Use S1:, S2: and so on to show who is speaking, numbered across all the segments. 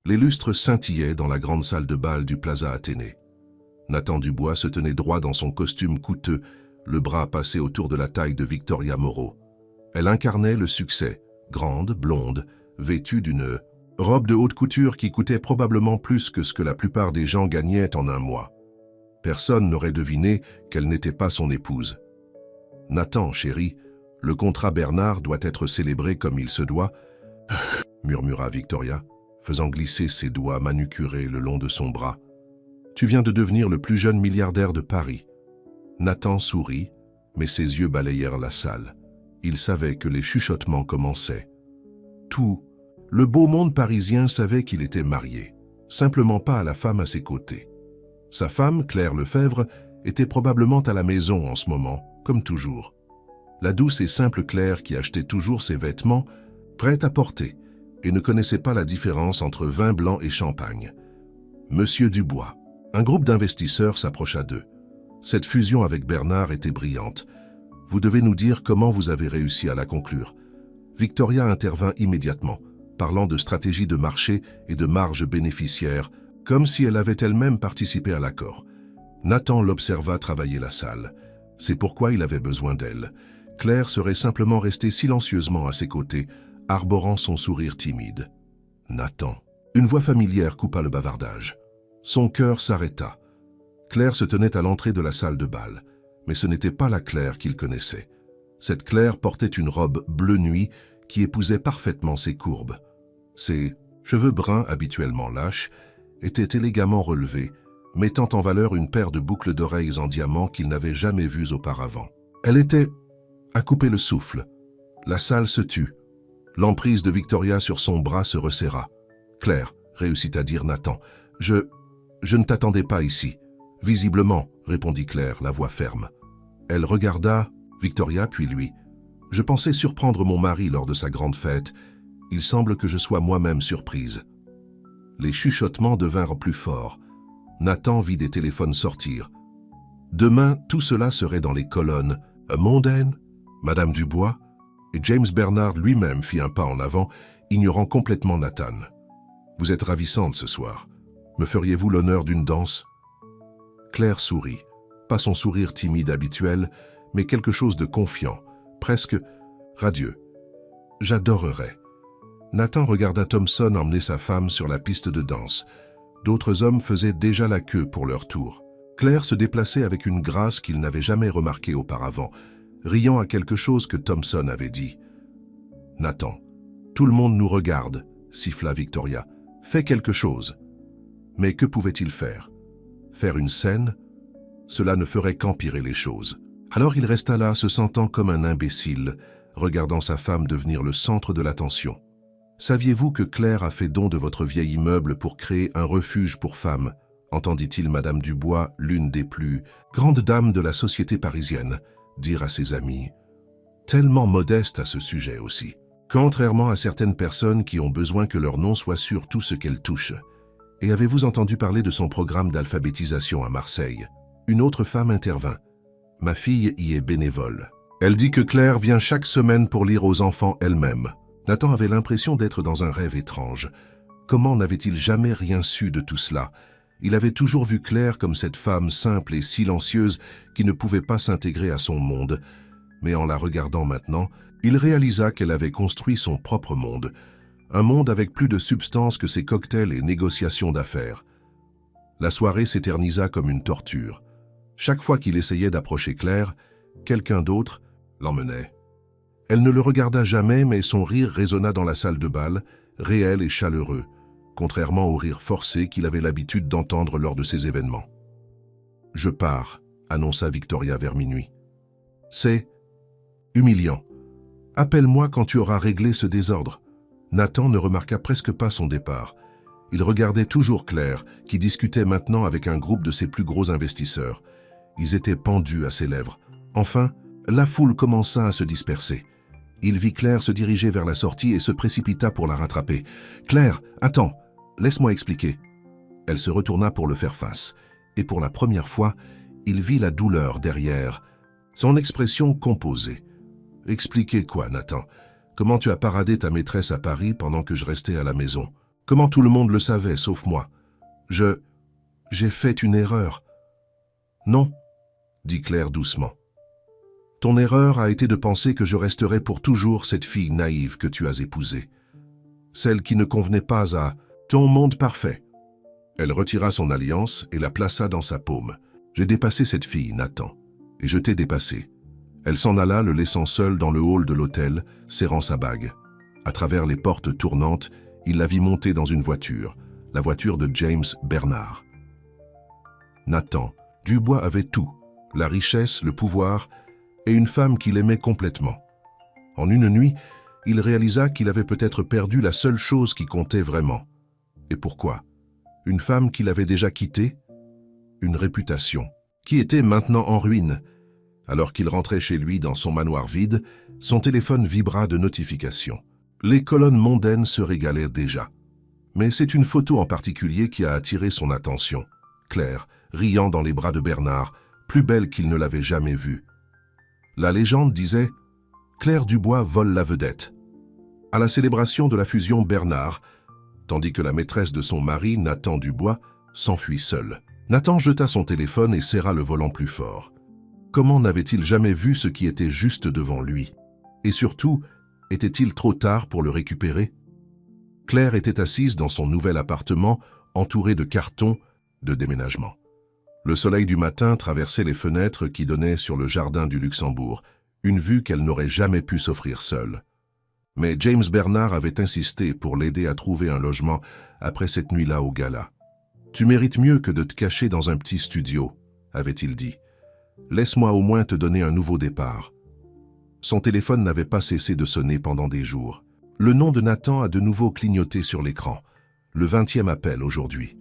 S1: Les lustres scintillaient dans la grande salle de bal du Plaza Athénée. Nathan Dubois se tenait droit dans son costume coûteux, le bras passé autour de la taille de Victoria Moreau. Elle incarnait le succès, grande, blonde, vêtue d'une robe de haute couture qui coûtait probablement plus que ce que la plupart des gens gagnaient en un mois. Personne n'aurait deviné qu'elle n'était pas son épouse. « Nathan, chérie, le contrat Bernard doit être célébré comme il se doit, » murmura Victoria, faisant glisser ses doigts manucurés le long de son bras. « Tu viens de devenir le plus jeune milliardaire de Paris. » Nathan sourit, mais ses yeux balayèrent la salle. Il savait que les chuchotements commençaient. Tout, le beau monde parisien savait qu'il était marié, simplement pas à la femme à ses côtés. Sa femme, Claire Lefebvre, était probablement à la maison en ce moment, comme toujours. La douce et simple Claire qui achetait toujours ses vêtements, prête à porter, et ne connaissait pas la différence entre vin blanc et champagne. Monsieur Dubois. Un groupe d'investisseurs s'approcha d'eux. Cette fusion avec Bernard était brillante. Vous devez nous dire comment vous avez réussi à la conclure. Victoria intervint immédiatement, parlant de stratégie de marché et de marge bénéficiaire, comme si elle avait elle-même participé à l'accord. Nathan l'observa travailler la salle. C'est pourquoi il avait besoin d'elle. Claire serait simplement restée silencieusement à ses côtés, arborant son sourire timide. Nathan. Une voix familière coupa le bavardage. Son cœur s'arrêta. Claire se tenait à l'entrée de la salle de bal, mais ce n'était pas la Claire qu'il connaissait. Cette Claire portait une robe bleu nuit qui épousait parfaitement ses courbes. Ses cheveux bruns habituellement lâches étaient élégamment relevés, mettant en valeur une paire de boucles d'oreilles en diamant qu'il n'avait jamais vues auparavant. Elle était à couper le souffle. La salle se tut. L'emprise de Victoria sur son bras se resserra. « Claire, » réussit à dire Nathan, « Je ne t'attendais pas ici. » « Visiblement, » répondit Claire, la voix ferme. Elle regarda Victoria puis lui. « Je pensais surprendre mon mari lors de sa grande fête. Il semble que je sois moi-même surprise. » Les chuchotements devinrent plus forts. Nathan vit des téléphones sortir. Demain, tout cela serait dans les colonnes. Mondaine, Madame Dubois, et James Bernard lui-même fit un pas en avant, ignorant complètement Nathan. « Vous êtes ravissante ce soir. Me feriez-vous l'honneur d'une danse ?» Claire sourit, pas son sourire timide habituel, mais quelque chose de confiant, presque radieux. « J'adorerais. » Nathan regarda Thompson emmener sa femme sur la piste de danse. D'autres hommes faisaient déjà la queue pour leur tour. Claire se déplaçait avec une grâce qu'il n'avait jamais remarquée auparavant, riant à quelque chose que Thompson avait dit. « Nathan, tout le monde nous regarde, » siffla Victoria. « Fais quelque chose. » Mais que pouvait-il faire? Faire une scène? Cela ne ferait qu'empirer les choses. Alors il resta là, se sentant comme un imbécile, regardant sa femme devenir le centre de l'attention. « Saviez-vous que Claire a fait don de votre vieil immeuble pour créer un refuge pour femmes ?» entendit-il Madame Dubois, l'une des plus grandes dames de la société parisienne, dire à ses amis. Tellement modeste à ce sujet aussi. Contrairement à certaines personnes qui ont besoin que leur nom soit sur tout ce qu'elles touchent. Et avez-vous entendu parler de son programme d'alphabétisation à Marseille? Une autre femme intervint. Ma fille y est bénévole. Elle dit que Claire vient chaque semaine pour lire aux enfants elle-même. Nathan avait l'impression d'être dans un rêve étrange. Comment n'avait-il jamais rien su de tout cela? Il avait toujours vu Claire comme cette femme simple et silencieuse qui ne pouvait pas s'intégrer à son monde. Mais en la regardant maintenant, il réalisa qu'elle avait construit son propre monde. Un monde avec plus de substance que ses cocktails et négociations d'affaires. La soirée s'éternisa comme une torture. Chaque fois qu'il essayait d'approcher Claire, quelqu'un d'autre l'emmenait. Elle ne le regarda jamais, mais son rire résonna dans la salle de bal, réel et chaleureux, contrairement au rire forcé qu'il avait l'habitude d'entendre lors de ces événements. « Je pars », annonça Victoria vers minuit. « C'est humiliant. Appelle-moi quand tu auras réglé ce désordre. » Nathan ne remarqua presque pas son départ. Il regardait toujours Claire, qui discutait maintenant avec un groupe de ses plus gros investisseurs. Ils étaient pendus à ses lèvres. Enfin, la foule commença à se disperser. Il vit Claire se diriger vers la sortie et se précipita pour la rattraper. « Claire, attends, laisse-moi expliquer. » Elle se retourna pour le faire face. Et pour la première fois, il vit la douleur derrière. Son expression composée. « Expliquer quoi, Nathan? Comment tu as paradé ta maîtresse à Paris pendant que je restais à la maison? » Comment tout le monde le savait, sauf moi? J'ai fait une erreur. Non, dit Claire doucement. Ton erreur a été de penser que je resterai pour toujours cette fille naïve que tu as épousée. Celle qui ne convenait pas à ton monde parfait. Elle retira son alliance et la plaça dans sa paume. J'ai dépassé cette fille, Nathan, et je t'ai dépassé. Elle s'en alla, le laissant seul dans le hall de l'hôtel, serrant sa bague. À travers les portes tournantes, il la vit monter dans une voiture, la voiture de James Bernard. Nathan Dubois avait tout, la richesse, le pouvoir et une femme qu'il aimait complètement. En une nuit, il réalisa qu'il avait peut-être perdu la seule chose qui comptait vraiment. Et pourquoi? Une femme qu'il avait déjà quittée? Une réputation, qui était maintenant en ruine. Alors qu'il rentrait chez lui dans son manoir vide, son téléphone vibra de notifications. Les colonnes mondaines se régalaient déjà. Mais c'est une photo en particulier qui a attiré son attention. Claire, riant dans les bras de Bernard, plus belle qu'il ne l'avait jamais vue. La légende disait « Claire Dubois vole la vedette ». À la célébration de la fusion Bernard, tandis que la maîtresse de son mari, Nathan Dubois, s'enfuit seule. Nathan jeta son téléphone et serra le volant plus fort. Comment n'avait-il jamais vu ce qui était juste devant lui? Et surtout, était-il trop tard pour le récupérer? Claire était assise dans son nouvel appartement, entourée de cartons de déménagement. Le soleil du matin traversait les fenêtres qui donnaient sur le jardin du Luxembourg, une vue qu'elle n'aurait jamais pu s'offrir seule. Mais James Bernard avait insisté pour l'aider à trouver un logement après cette nuit-là au gala. « Tu mérites mieux que de te cacher dans un petit studio », avait-il dit. « Laisse-moi au moins te donner un nouveau départ. » Son téléphone n'avait pas cessé de sonner pendant des jours. Le nom de Nathan a de nouveau clignoté sur l'écran. Le 20e appel aujourd'hui.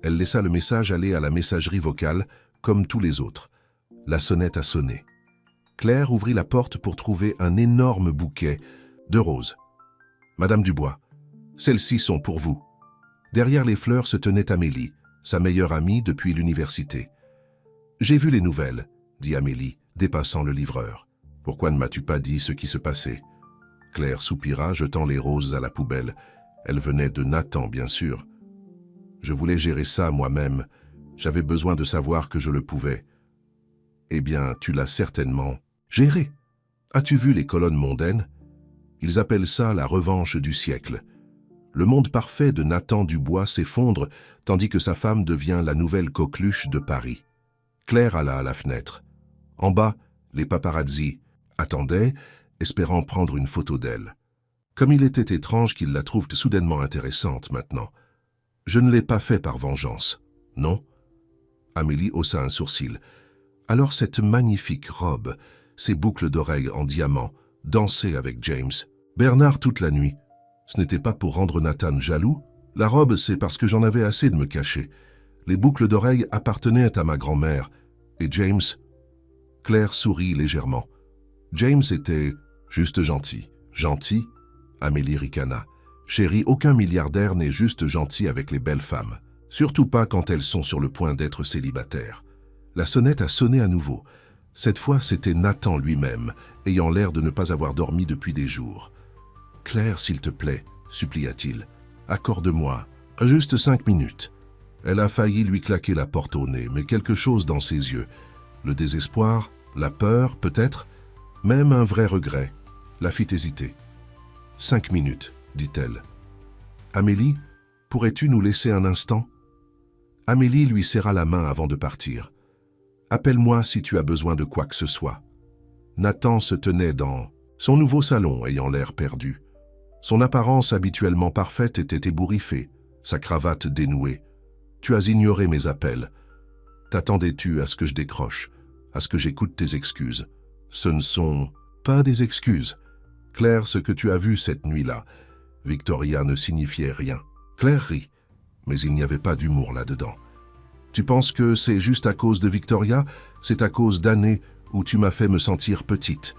S1: Elle laissa le message aller à la messagerie vocale, comme tous les autres. La sonnette a sonné. Claire ouvrit la porte pour trouver un énorme bouquet de roses. « Madame Dubois, celles-ci sont pour vous. » Derrière les fleurs se tenait Amélie, sa meilleure amie depuis l'université. « J'ai vu les nouvelles, » dit Amélie, dépassant le livreur. « Pourquoi ne m'as-tu pas dit ce qui se passait ?» Claire soupira, jetant les roses à la poubelle. Elle venait de Nathan, bien sûr. « Je voulais gérer ça moi-même. J'avais besoin de savoir que je le pouvais. » « Eh bien, tu l'as certainement géré. As-tu vu les colonnes mondaines? Ils appellent ça la revanche du siècle. Le monde parfait de Nathan Dubois s'effondre, tandis que sa femme devient la nouvelle coqueluche de Paris. Claire alla à la fenêtre. En bas, les paparazzi attendaient, espérant prendre une photo d'elle. Comme il était étrange qu'ils la trouvent soudainement intéressante maintenant. « Je ne l'ai pas fait par vengeance, non ?» Amélie haussa un sourcil. Alors cette magnifique robe, ces boucles d'oreilles en diamant, dansaient avec James. Bernard toute la nuit. Ce n'était pas pour rendre Nathan jaloux. La robe, c'est parce que j'en avais assez de me cacher. Les boucles d'oreilles appartenaient à ma grand-mère. Et James... Claire sourit légèrement. James était juste gentil. Gentil? Amélie ricana. Chérie, aucun milliardaire n'est juste gentil avec les belles femmes. Surtout pas quand elles sont sur le point d'être célibataires. La sonnette a sonné à nouveau. Cette fois, c'était Nathan lui-même, ayant l'air de ne pas avoir dormi depuis des jours. « Claire, s'il te plaît, » supplia-t-il, « accorde-moi, juste 5 minutes. » Elle a failli lui claquer la porte au nez, mais quelque chose dans ses yeux. Le désespoir, la peur, peut-être, même un vrai regret, la fit hésiter. « 5 minutes, » dit-elle. « Amélie, pourrais-tu nous laisser un instant ?» Amélie lui serra la main avant de partir. « Appelle-moi si tu as besoin de quoi que ce soit. » Nathan se tenait dans son nouveau salon, ayant l'air perdu. Son apparence habituellement parfaite était ébouriffée, sa cravate dénouée. « Tu as ignoré mes appels. T'attendais-tu à ce que je décroche, à ce que j'écoute tes excuses? Ce ne sont pas des excuses. Claire, ce que tu as vu cette nuit-là, Victoria ne signifiait rien. » Claire rit, mais il n'y avait pas d'humour là-dedans. « Tu penses que c'est juste à cause de Victoria? C'est à cause d'années où tu m'as fait me sentir petite,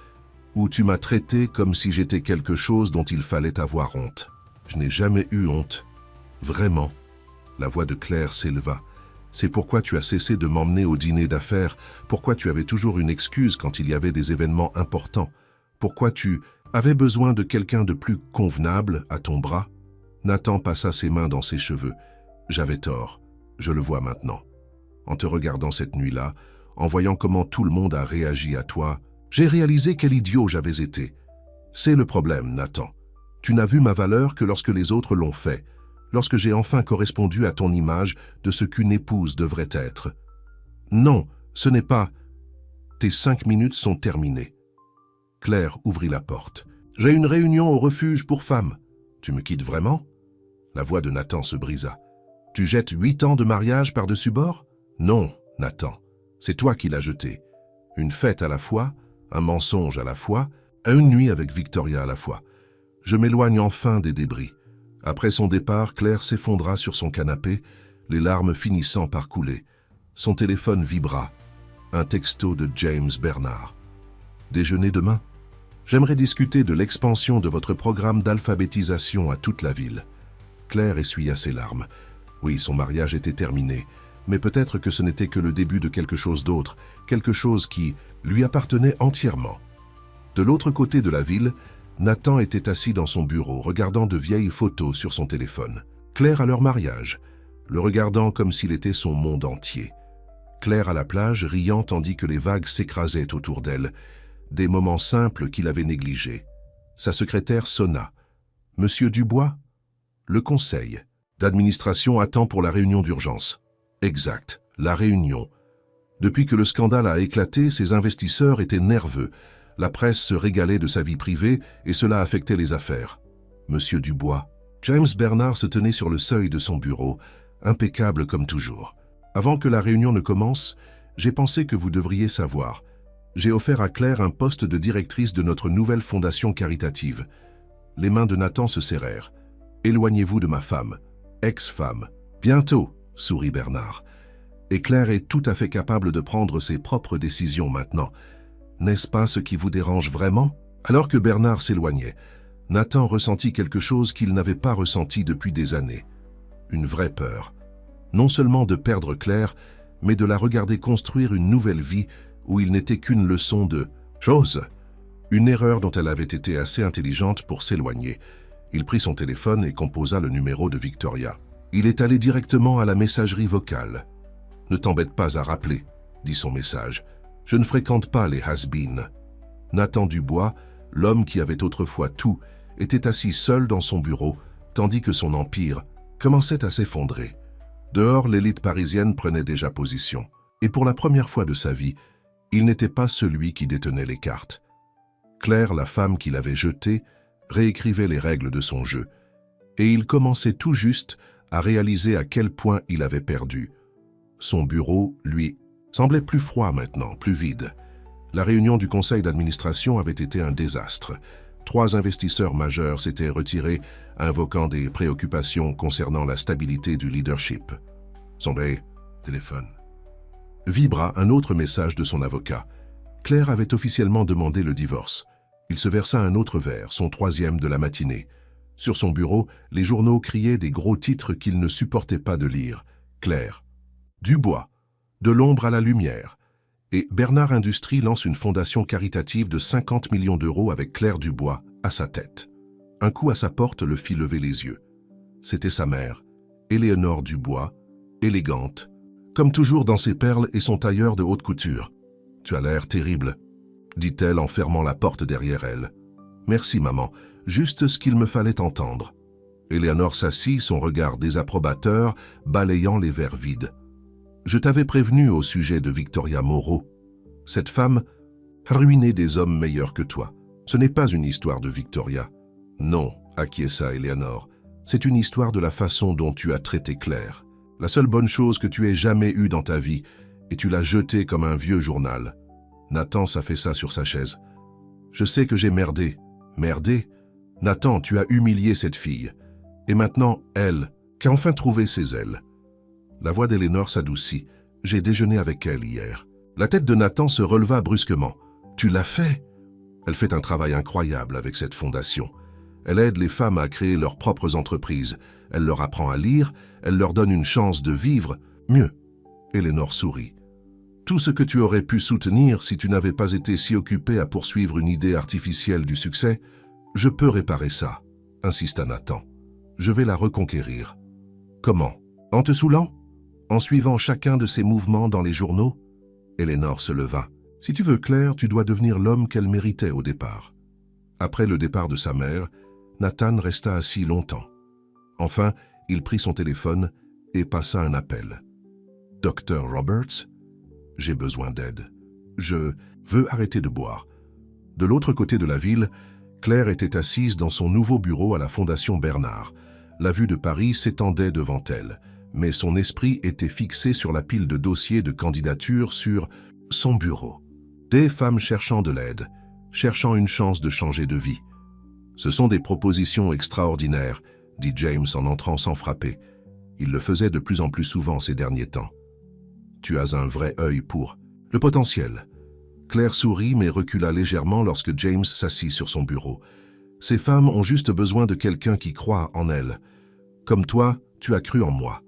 S1: où tu m'as traité comme si j'étais quelque chose dont il fallait avoir honte. Je n'ai jamais eu honte. Vraiment. » La voix de Claire s'éleva. « C'est pourquoi tu as cessé de m'emmener au dîner d'affaires, pourquoi tu avais toujours une excuse quand il y avait des événements importants, pourquoi tu avais besoin de quelqu'un de plus convenable à ton bras. Nathan passa ses mains dans ses cheveux. J'avais tort, je le vois maintenant. En te regardant cette nuit-là, en voyant comment tout le monde a réagi à toi, j'ai réalisé quel idiot j'avais été. C'est le problème, Nathan. Tu n'as vu ma valeur que lorsque les autres l'ont fait, lorsque j'ai enfin correspondu à ton image de ce qu'une épouse devrait être. Non, ce n'est pas... Tes 5 minutes sont terminées. Claire ouvrit la porte. J'ai une réunion au refuge pour femmes. Tu me quittes vraiment? La voix de Nathan se brisa. Tu jettes 8 ans de mariage par-dessus bord? Non, Nathan, c'est toi qui l'as jeté. Une fête à la fois, un mensonge à la fois, une nuit avec Victoria à la fois. Je m'éloigne enfin des débris. Après son départ, Claire s'effondra sur son canapé, les larmes finissant par couler. Son téléphone vibra. Un texto de James Bernard. Déjeuner demain? J'aimerais discuter de l'expansion de votre programme d'alphabétisation à toute la ville. Claire essuya ses larmes. Oui, son mariage était terminé, mais peut-être que ce n'était que le début de quelque chose d'autre, quelque chose qui lui appartenait entièrement. De l'autre côté de la ville, Nathan était assis dans son bureau, regardant de vieilles photos sur son téléphone. Claire à leur mariage, le regardant comme s'il était son monde entier. Claire à la plage, riant tandis que les vagues s'écrasaient autour d'elle, des moments simples qu'il avait négligés. Sa secrétaire sonna. « Monsieur Dubois ?» Le conseil d'administration attend pour la réunion d'urgence. Exact, la réunion. Depuis que le scandale a éclaté, ses investisseurs étaient nerveux. La presse se régalait de sa vie privée et cela affectait les affaires. Monsieur Dubois. James Bernard se tenait sur le seuil de son bureau, impeccable comme toujours. Avant que la réunion ne commence, j'ai pensé que vous devriez savoir. J'ai offert à Claire un poste de directrice de notre nouvelle fondation caritative. Les mains de Nathan se serrèrent. Éloignez-vous de ma femme, ex-femme. Bientôt, sourit Bernard. Et Claire est tout à fait capable de prendre ses propres décisions maintenant. N'est-ce pas ce qui vous dérange vraiment? Alors que Bernard s'éloignait, Nathan ressentit quelque chose qu'il n'avait pas ressenti depuis des années. Une vraie peur. Non seulement de perdre Claire, mais de la regarder construire une nouvelle vie où il n'était qu'une leçon de chose. Une erreur dont elle avait été assez intelligente pour s'éloigner. Il prit son téléphone et composa le numéro de Victoria. Il est allé directement à la messagerie vocale. « Ne t'embête pas à rappeler », dit son message. « Je ne fréquente pas les has-been. » Nathan Dubois, l'homme qui avait autrefois tout, était assis seul dans son bureau, tandis que son empire commençait à s'effondrer. Dehors, l'élite parisienne prenait déjà position. Et pour la première fois de sa vie, il n'était pas celui qui détenait les cartes. Claire, la femme qu'il avait jetée, réécrivait les règles de son jeu. Et il commençait tout juste à réaliser à quel point il avait perdu. Son bureau, lui, semblait plus froid maintenant, plus vide. La réunion du conseil d'administration avait été un désastre. 3 investisseurs majeurs s'étaient retirés, invoquant des préoccupations concernant la stabilité du leadership. Sonnerait, téléphone. Vibra un autre message de son avocat. Claire avait officiellement demandé le divorce. Il se versa un autre verre, son 3e de la matinée. Sur son bureau, les journaux criaient des gros titres qu'il ne supportait pas de lire. Claire. Dubois. De l'ombre à la lumière. Et Bernard Industries lance une fondation caritative de 50 millions d'euros avec Claire Dubois à sa tête. Un coup à sa porte le fit lever les yeux. C'était sa mère, Éléonore Dubois, élégante, comme toujours dans ses perles et son tailleur de haute couture. « Tu as l'air terrible », dit-elle en fermant la porte derrière elle. « Merci, maman, juste ce qu'il me fallait entendre. » Éléonore s'assit, son regard désapprobateur, balayant les verres vides. « Je t'avais prévenu au sujet de Victoria Moreau. Cette femme a ruiné des hommes meilleurs que toi. Ce n'est pas une histoire de Victoria. » « Non, acquiesça Éléonore. C'est une histoire de la façon dont tu as traité Claire. La seule bonne chose que tu aies jamais eue dans ta vie, et tu l'as jetée comme un vieux journal. » Nathan s'affaissa sur sa chaise. « Je sais que j'ai merdé. » « Merdé? Nathan, tu as humilié cette fille. Et maintenant, elle, qui a enfin trouvé ses ailes. » La voix d'Éléonore s'adoucit. « J'ai déjeuné avec elle hier. » La tête de Nathan se releva brusquement. « Tu l'as fait? » Elle fait un travail incroyable avec cette fondation. Elle aide les femmes à créer leurs propres entreprises. Elle leur apprend à lire, elle leur donne une chance de vivre mieux. Éléonore sourit. Tout ce que tu aurais pu soutenir si tu n'avais pas été si occupé à poursuivre une idée artificielle du succès, je peux réparer ça, insista Nathan. Je vais la reconquérir. Comment? En te saoulant? En suivant chacun de ses mouvements dans les journaux? Eleanor se leva. Si tu veux Claire, tu dois devenir l'homme qu'elle méritait au départ. Après le départ de sa mère, Nathan resta assis longtemps. Enfin, il prit son téléphone et passa un appel. « Dr. Roberts, j'ai besoin d'aide. Je veux arrêter de boire. » De l'autre côté de la ville, Claire était assise dans son nouveau bureau à la Fondation Bernard. La vue de Paris s'étendait devant elle, mais son esprit était fixé sur la pile de dossiers de candidature sur son bureau. Des femmes cherchant de l'aide, cherchant une chance de changer de vie. « Ce sont des propositions extraordinaires, » dit James en entrant sans frapper. Il le faisait de plus en plus souvent ces derniers temps. « Tu as un vrai œil pour le potentiel. » Claire sourit mais recula légèrement lorsque James s'assit sur son bureau. Ces femmes ont juste besoin de quelqu'un qui croit en elles. Comme toi, tu as cru en moi.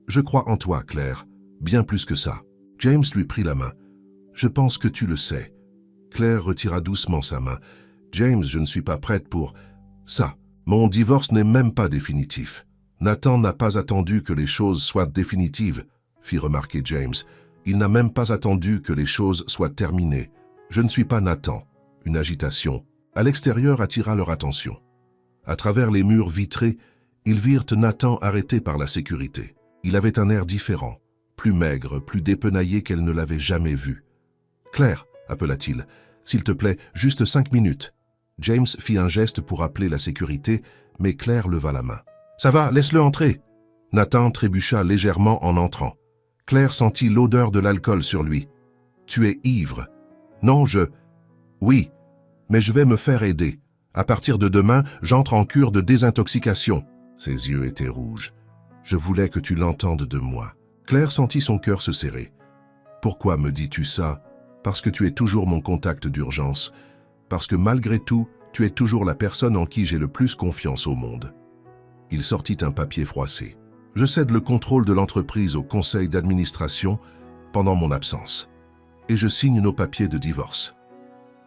S1: Je crois en toi, Claire, bien plus que ça. James lui prit la main. Je pense que tu le sais. Claire retira doucement sa main. James, je ne suis pas prête pour ça. Mon divorce n'est même pas définitif. Nathan n'a pas attendu que les choses soient définitives, fit remarquer James. Il n'a même pas attendu que les choses soient terminées. Je ne suis pas Nathan. Une agitation, à l'extérieur, attira leur attention. À travers les murs vitrés, ils virent Nathan arrêté par la sécurité. Il avait un air différent, plus maigre, plus dépenaillé qu'elle ne l'avait jamais vu. « Claire » appela-t-il, « s'il te plaît, juste 5 minutes. » James fit un geste pour appeler la sécurité, mais Claire leva la main. « Ça va, laisse-le entrer !» Nathan trébucha légèrement en entrant. Claire sentit l'odeur de l'alcool sur lui. « Tu es ivre. »« Non, Oui, mais je vais me faire aider. À partir de demain, j'entre en cure de désintoxication. » Ses yeux étaient rouges. « Je voulais que tu l'entendes de moi. » Claire sentit son cœur se serrer. « Pourquoi me dis-tu ça? Parce que tu es toujours mon contact d'urgence. Parce que malgré tout, tu es toujours la personne en qui j'ai le plus confiance au monde. » Il sortit un papier froissé. « Je cède le contrôle de l'entreprise au conseil d'administration pendant mon absence. Et je signe nos papiers de divorce. »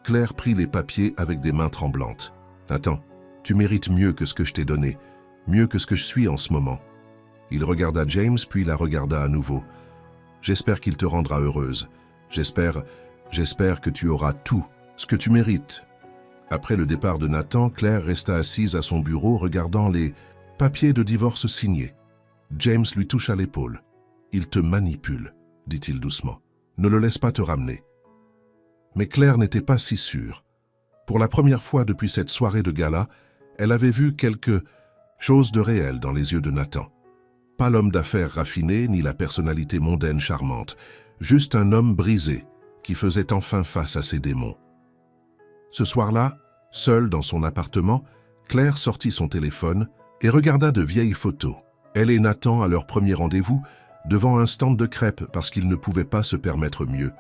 S1: Claire prit les papiers avec des mains tremblantes. « Nathan, tu mérites mieux que ce que je t'ai donné, mieux que ce que je suis en ce moment. » Il regarda James, puis la regarda à nouveau. « J'espère qu'il te rendra heureuse. J'espère que tu auras tout ce que tu mérites. » Après le départ de Nathan, Claire resta assise à son bureau regardant les papiers de divorce signés. James lui toucha l'épaule. « Il te manipule, » dit-il doucement. « Ne le laisse pas te ramener. » Mais Claire n'était pas si sûre. Pour la première fois depuis cette soirée de gala, elle avait vu quelque chose de réel dans les yeux de Nathan. Pas l'homme d'affaires raffiné, ni la personnalité mondaine charmante, juste un homme brisé qui faisait enfin face à ses démons. Ce soir-là, seule dans son appartement, Claire sortit son téléphone et regarda de vieilles photos. Elle et Nathan à leur premier rendez-vous, devant un stand de crêpes parce qu'ils ne pouvaient pas se permettre mieux.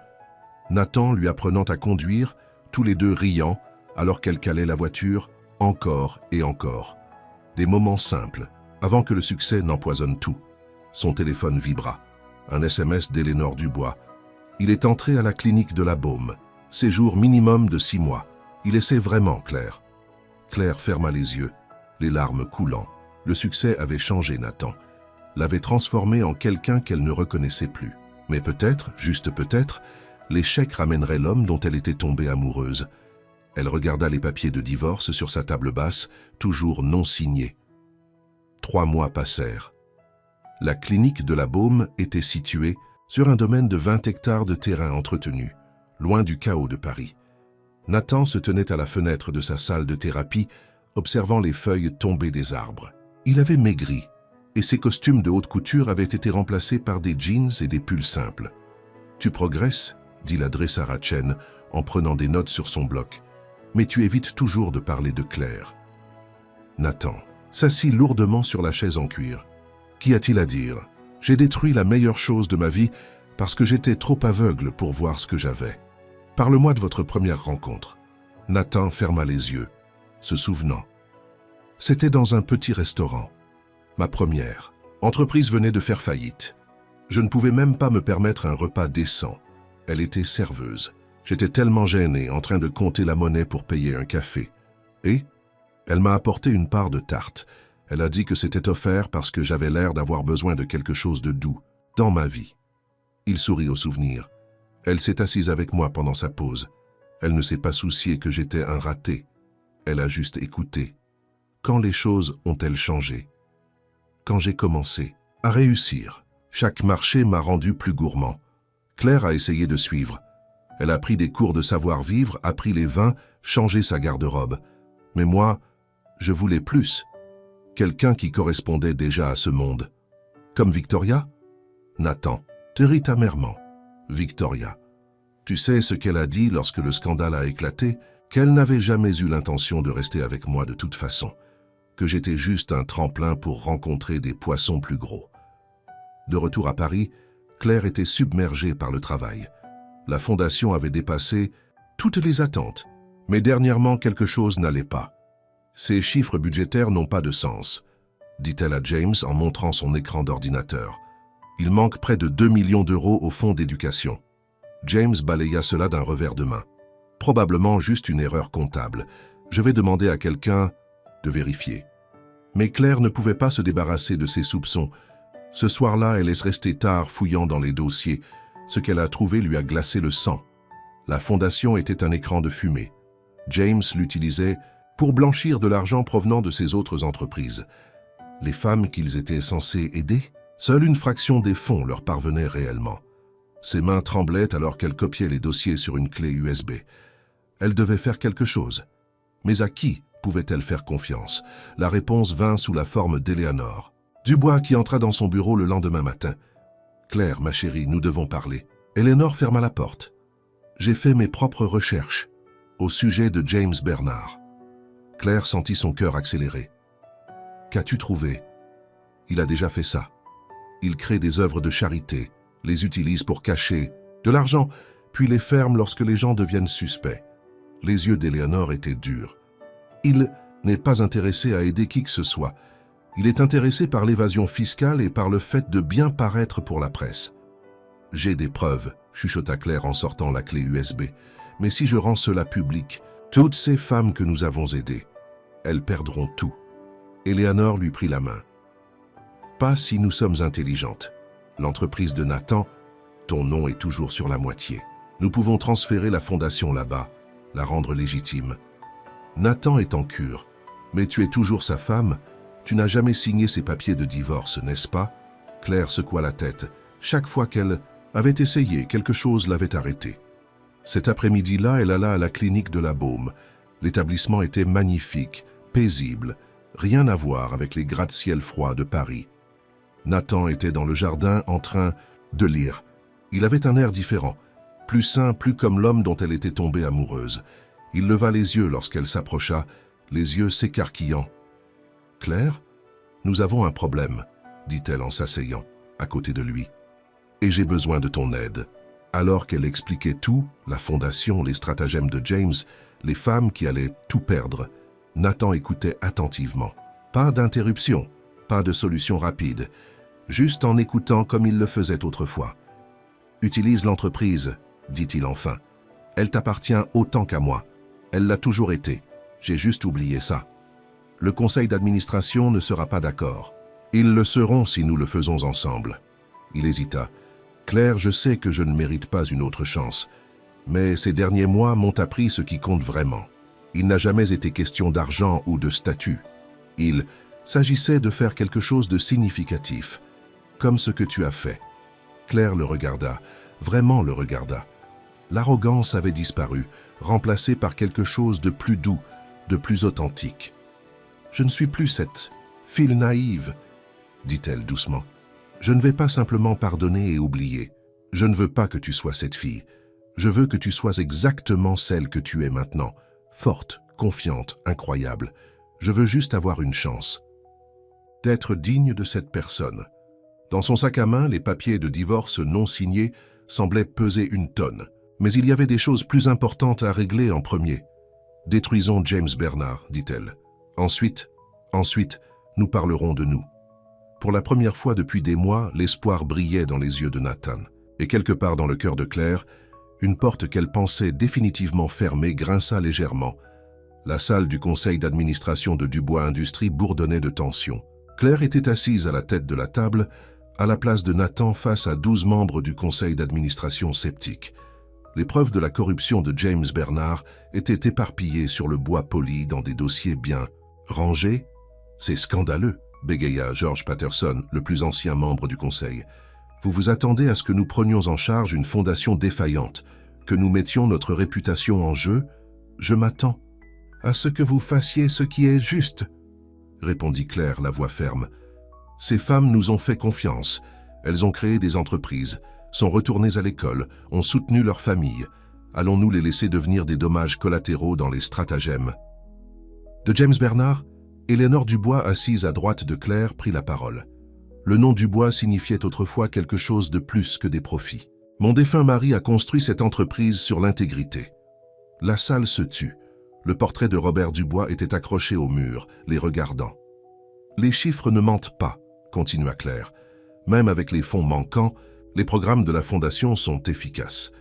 S1: Nathan lui apprenant à conduire, tous les deux riant, alors qu'elle calait la voiture, encore et encore. Des moments simples, avant que le succès n'empoisonne tout. Son téléphone vibra. Un SMS d'Eleanor Dubois. Il est entré à la clinique de la Baume. Séjour minimum de 6 mois. Il essaie vraiment, Claire. Claire ferma les yeux, les larmes coulant. Le succès avait changé Nathan, l'avait transformé en quelqu'un qu'elle ne reconnaissait plus. Mais peut-être, juste peut-être, l'échec ramènerait l'homme dont elle était tombée amoureuse. Elle regarda les papiers de divorce sur sa table basse, toujours non signés. 3 mois passèrent. La clinique de la Baume était située sur un domaine de 20 hectares de terrain entretenu, loin du chaos de Paris. Nathan se tenait à la fenêtre de sa salle de thérapie, observant les feuilles tombées des arbres. Il avait maigri, et ses costumes de haute couture avaient été remplacés par des jeans et des pulls simples. « Tu progresses » dit la dressarachienne en prenant des notes sur son bloc. « Mais tu évites toujours de parler de Claire. » Nathan s'assit lourdement sur la chaise en cuir. « Qu'y a-t-il à dire? J'ai détruit la meilleure chose de ma vie parce que j'étais trop aveugle pour voir ce que j'avais. Parle-moi de votre première rencontre. » Nathan ferma les yeux, se souvenant. C'était dans un petit restaurant. Ma première. Entreprise venait de faire faillite. Je ne pouvais même pas me permettre un repas décent. Elle était serveuse. J'étais tellement gêné, en train de compter la monnaie pour payer un café. Et elle m'a apporté une part de tarte. Elle a dit que c'était offert parce que j'avais l'air d'avoir besoin de quelque chose de doux dans ma vie. Il sourit au souvenir. Elle s'est assise avec moi pendant sa pause. Elle ne s'est pas souciée que j'étais un raté. Elle a juste écouté. Quand les choses ont-elles changé? Quand j'ai commencé à réussir, chaque marché m'a rendu plus gourmand. Claire a essayé de suivre. Elle a pris des cours de savoir-vivre, appris les vins, changé sa garde-robe. Mais moi, je voulais plus. Quelqu'un qui correspondait déjà à ce monde. Comme Victoria? Nathan te rit amèrement. Victoria. Tu sais ce qu'elle a dit lorsque le scandale a éclaté? Qu'elle n'avait jamais eu l'intention de rester avec moi de toute façon. Que j'étais juste un tremplin pour rencontrer des poissons plus gros. De retour à Paris, Claire était submergée par le travail. La fondation avait dépassé toutes les attentes. Mais dernièrement, quelque chose n'allait pas. Ces chiffres budgétaires n'ont pas de sens, dit-elle à James en montrant son écran d'ordinateur. Il manque près de 2 millions d'euros au fonds d'éducation. James balaya cela d'un revers de main. Probablement juste une erreur comptable. Je vais demander à quelqu'un de vérifier. Mais Claire ne pouvait pas se débarrasser de ses soupçons. Ce soir-là, elle est restée tard fouillant dans les dossiers. Ce qu'elle a trouvé lui a glacé le sang. La fondation était un écran de fumée. James l'utilisait pour blanchir de l'argent provenant de ses autres entreprises. Les femmes qu'ils étaient censés aider, seule une fraction des fonds leur parvenait réellement. Ses mains tremblaient alors qu'elle copiait les dossiers sur une clé USB. Elle devait faire quelque chose. Mais à qui pouvait-elle faire confiance? La réponse vint sous la forme d'Éléanore. Dubois qui entra dans son bureau le lendemain matin. « Claire, ma chérie, nous devons parler. » Éléanore ferma la porte. « J'ai fait mes propres recherches au sujet de James Bernard. » Claire sentit son cœur accélérer. « Qu'as-tu trouvé? » Il a déjà fait ça. Il crée des œuvres de charité, les utilise pour cacher de l'argent, puis les ferme lorsque les gens deviennent suspects. Les yeux d'Éléanore étaient durs. Il n'est pas intéressé à aider qui que ce soit. Il est intéressé par l'évasion fiscale et par le fait de bien paraître pour la presse. « J'ai des preuves, » chuchota Claire en sortant la clé USB. « Mais si je rends cela public, toutes ces femmes que nous avons aidées, elles perdront tout. » Éléanore lui prit la main. « Pas si nous sommes intelligentes. L'entreprise de Nathan, ton nom est toujours sur la moitié. Nous pouvons transférer la fondation là-bas, la rendre légitime. Nathan est en cure, mais tu es toujours sa femme. Tu n'as jamais signé ses papiers de divorce, n'est-ce pas? » Claire secoua la tête. Chaque fois qu'elle avait essayé, quelque chose l'avait arrêtée. Cet après-midi-là, elle alla à la clinique de la Baume. L'établissement était magnifique, paisible, rien à voir avec les gratte-ciel froids de Paris. Nathan était dans le jardin en train de lire. Il avait un air différent, plus sain, plus comme l'homme dont elle était tombée amoureuse. Il leva les yeux lorsqu'elle s'approcha, les yeux s'écarquillant. « Claire, nous avons un problème, » dit-elle en s'asseyant à côté de lui. « Et j'ai besoin de ton aide. » Alors qu'elle expliquait tout, la fondation, les stratagèmes de James, les femmes qui allaient tout perdre, Nathan écoutait attentivement. Pas d'interruption, pas de solution rapide, juste en écoutant comme il le faisait autrefois. « Utilise l'entreprise, » dit-il enfin. « Elle t'appartient autant qu'à moi. Elle l'a toujours été. J'ai juste oublié ça. Le conseil d'administration ne sera pas d'accord. Ils le seront si nous le faisons ensemble. » Il hésita. « Claire, je sais que je ne mérite pas une autre chance, mais ces derniers mois m'ont appris ce qui compte vraiment. Il n'a jamais été question d'argent ou de statut. Il s'agissait de faire quelque chose de significatif, comme ce que tu as fait. » Claire le regarda, vraiment le regarda. L'arrogance avait disparu, remplacée par quelque chose de plus doux, de plus authentique. « Je ne suis plus cette fille naïve, » dit-elle doucement. « Je ne vais pas simplement pardonner et oublier. Je ne veux pas que tu sois cette fille. Je veux que tu sois exactement celle que tu es maintenant, forte, confiante, incroyable. Je veux juste avoir une chance. D'être digne de cette personne. » Dans son sac à main, les papiers de divorce non signés semblaient peser une tonne. Mais il y avait des choses plus importantes à régler en premier. « Détruisons James Bernard, » dit-elle. « Ensuite, nous parlerons de nous. » Pour la première fois depuis des mois, l'espoir brillait dans les yeux de Nathan. Et quelque part dans le cœur de Claire, une porte qu'elle pensait définitivement fermée grinça légèrement. La salle du conseil d'administration de Dubois Industries bourdonnait de tension. Claire était assise à la tête de la table, à la place de Nathan face à 12 membres du conseil d'administration sceptiques. Les preuves de la corruption de James Bernard étaient éparpillées sur le bois poli dans des dossiers bien rangés. « C'est scandaleux », bégaya George Patterson, le plus ancien membre du conseil. « Vous vous attendez à ce que nous prenions en charge une fondation défaillante, que nous mettions notre réputation en jeu? Je m'attends à ce que vous fassiez ce qui est juste, » répondit Claire, la voix ferme. « Ces femmes nous ont fait confiance. Elles ont créé des entreprises, sont retournées à l'école, ont soutenu leurs familles. Allons-nous les laisser devenir des dommages collatéraux dans les stratagèmes ?» De James Bernard, Éléonore Dubois, assise à droite de Claire, prit la parole. Le nom Dubois signifiait autrefois quelque chose de plus que des profits. « Mon défunt mari a construit cette entreprise sur l'intégrité. » La salle se tut. Le portrait de Robert Dubois était accroché au mur, les regardant. « Les chiffres ne mentent pas, » continua Claire. « Même avec les fonds manquants, les programmes de la Fondation sont efficaces.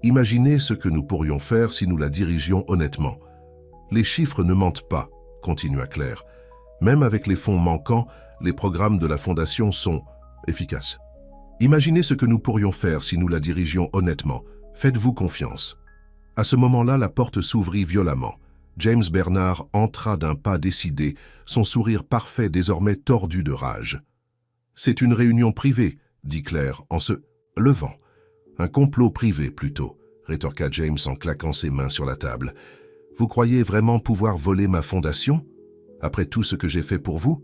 S1: Imaginez ce que nous pourrions faire si nous la dirigions honnêtement. Les chiffres ne mentent pas, » continua Claire. « Même avec les fonds manquants, les programmes de la Fondation sont efficaces. Imaginez ce que nous pourrions faire si nous la dirigions honnêtement. Faites-vous confiance. » À ce moment-là, la porte s'ouvrit violemment. James Bernard entra d'un pas décidé, son sourire parfait désormais tordu de rage. « C'est une réunion privée, » dit Claire en se levant. « Un complot privé, plutôt, » rétorqua James en claquant ses mains sur la table. « Vous croyez vraiment pouvoir voler ma fondation? Après tout ce que j'ai fait pour vous?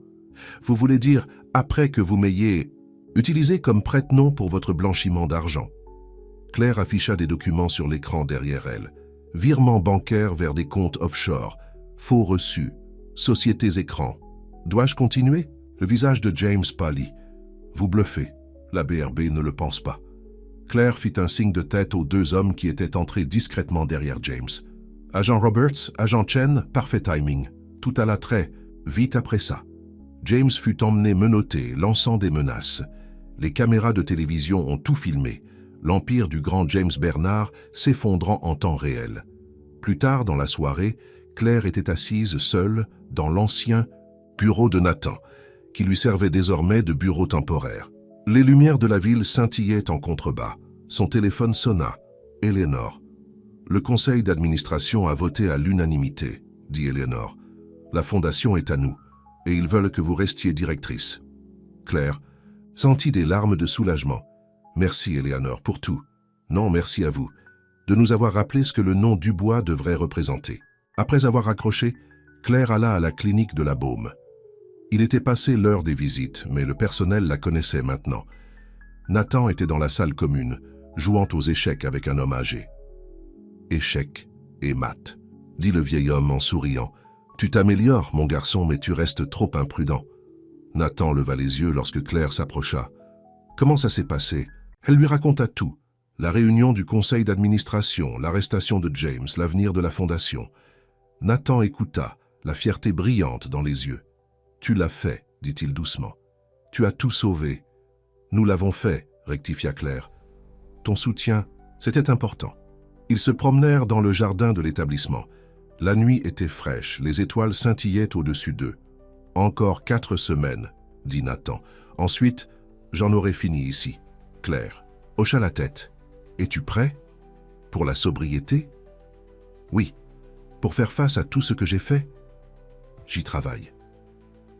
S1: Vous voulez dire après que vous m'ayez utilisé comme prête-nom pour votre blanchiment d'argent. » Claire afficha des documents sur l'écran derrière elle. Virements bancaires vers des comptes offshore, faux reçus, sociétés écrans. Dois-je continuer? Le visage de James pâlit. Vous bluffez. La BRB ne le pense pas. Claire fit un signe de tête aux deux hommes qui étaient entrés discrètement derrière James. Agent Roberts, agent Chen, parfait timing. Tout à l'attrait, vite après ça. James fut emmené menotté, lançant des menaces. Les caméras de télévision ont tout filmé. L'empire du grand James Bernard s'effondrant en temps réel. Plus tard dans la soirée, Claire était assise seule dans l'ancien bureau de Nathan, qui lui servait désormais de bureau temporaire. Les lumières de la ville scintillaient en contrebas. Son téléphone sonna. Éléonore. « Le conseil d'administration a voté à l'unanimité, » dit Éléonore. « La fondation est à nous, et ils veulent que vous restiez directrice. » Claire sentit des larmes de soulagement. « Merci, Éléonore, pour tout. Non, merci à vous, de nous avoir rappelé ce que le nom Dubois devrait représenter. » Après avoir raccroché, Claire alla à la clinique de la Baume. Il était passé l'heure des visites, mais le personnel la connaissait maintenant. Nathan était dans la salle commune, jouant aux échecs avec un homme âgé. « Échecs et maths, » dit le vieil homme en souriant. « Tu t'améliores, mon garçon, mais tu restes trop imprudent. » Nathan leva les yeux lorsque Claire s'approcha. « Comment ça s'est passé ?» Elle lui raconta tout. La réunion du conseil d'administration, l'arrestation de James, l'avenir de la fondation. Nathan écouta, la fierté brillante dans les yeux. « Tu l'as fait, » dit-il doucement. « Tu as tout sauvé. »« Nous l'avons fait, » rectifia Claire. « Ton soutien, c'était important. » Ils se promenèrent dans le jardin de l'établissement. La nuit était fraîche, les étoiles scintillaient au-dessus d'eux. « Encore 4 semaines, » dit Nathan. « Ensuite, j'en aurai fini ici. » Claire hocha la tête. « Es-tu prêt? Pour la sobriété? »« Oui. Pour faire face à tout ce que j'ai fait? J'y travaille. »